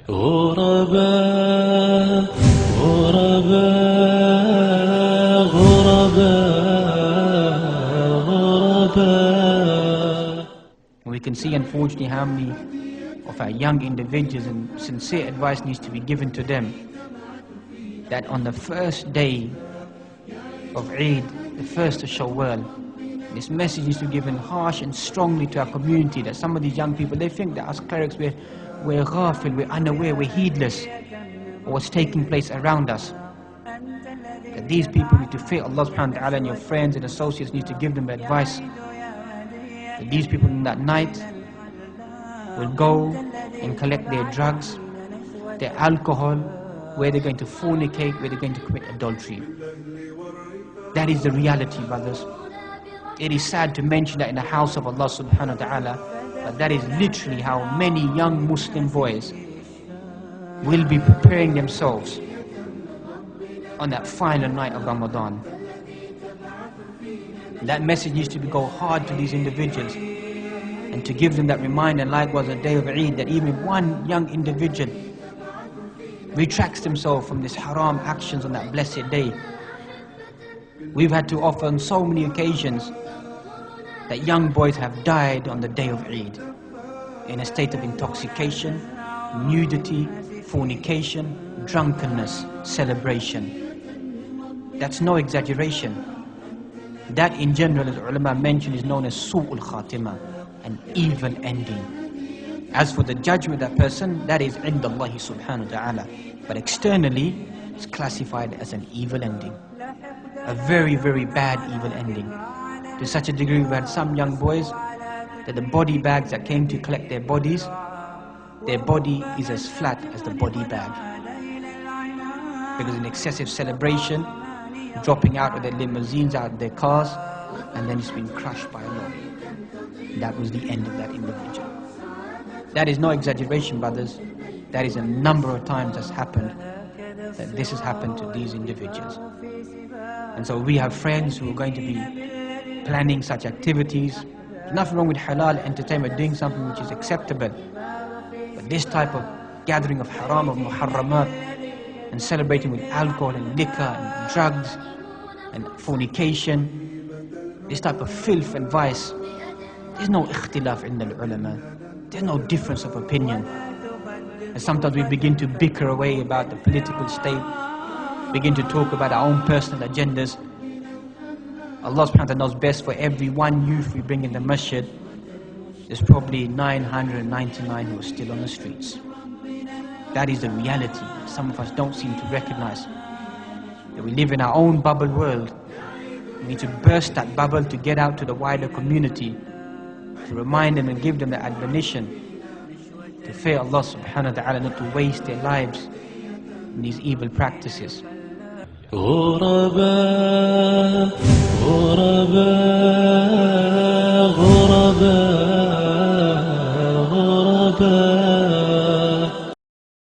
غرباء غرباء غرباء غرباء. We can see unfortunately how many of our young individuals, and sincere advice needs to be given to them, that on the first day of Eid, the first of Shawwal, this message needs to be given harsh and strongly to our community, that some of these young people, they think that as clerics we're ghafil, we're unaware, we're heedless of what's taking place around us. That these people need to fear Allah subhanahu wa ta'ala, and your friends and associates need to give them advice. That these people in that night will go and collect their drugs, their alcohol, where they're going to fornicate, where they're going to commit adultery. That is the reality, brothers. It is sad to mention that in the house of Allah subhanahu wa ta'ala, but that is literally how many young Muslim boys will be preparing themselves on that final night of Ramadan. That message needs to go hard to these individuals, and to give them that reminder, likewise on the day of Eid, that even if one young individual retracts themselves from this haram actions on that blessed day. We've had to offer on so many occasions that young boys have died on the day of Eid in a state of intoxication, nudity, fornication, drunkenness, celebration. That's no exaggeration. That in general, as ulama mentioned, is known as su'ul khatima, an evil ending. As for the judgment of that person, that is indallahi subhanahu wa ta'ala. But externally, it's classified as an evil ending. A very, very bad evil ending. To such a degree, we've had some young boys that the body bags that came to collect their bodies, their body is as flat as the body bag. Because in excessive celebration, dropping out of their limousines, out of their cars, and then it's been crushed by a lorry. That was the end of that individual. That is no exaggeration, brothers. That is a number of times that's happened, that this has happened to these individuals. And so we have friends who are going to be planning such activities. There's nothing wrong with halal entertainment, doing something which is acceptable. But this type of gathering of haram, of muharramat, and celebrating with alcohol and liquor and drugs and fornication, this type of filth and vice, there's no ikhtilaf in the ulama. There's no difference of opinion. And sometimes we begin to bicker away about the political state, begin to talk about our own personal agendas. Allah subhanahu wa ta'ala knows best. For every one youth we bring in the masjid, there's probably 999 who are still on the streets. That is the reality. Some of us don't seem to recognize that we live in our own bubble world. We need to burst that bubble to get out to the wider community, to remind them and give them the admonition to fear Allah subhanahu wa ta'ala, not to waste their lives in these evil practices. غرباء غرباء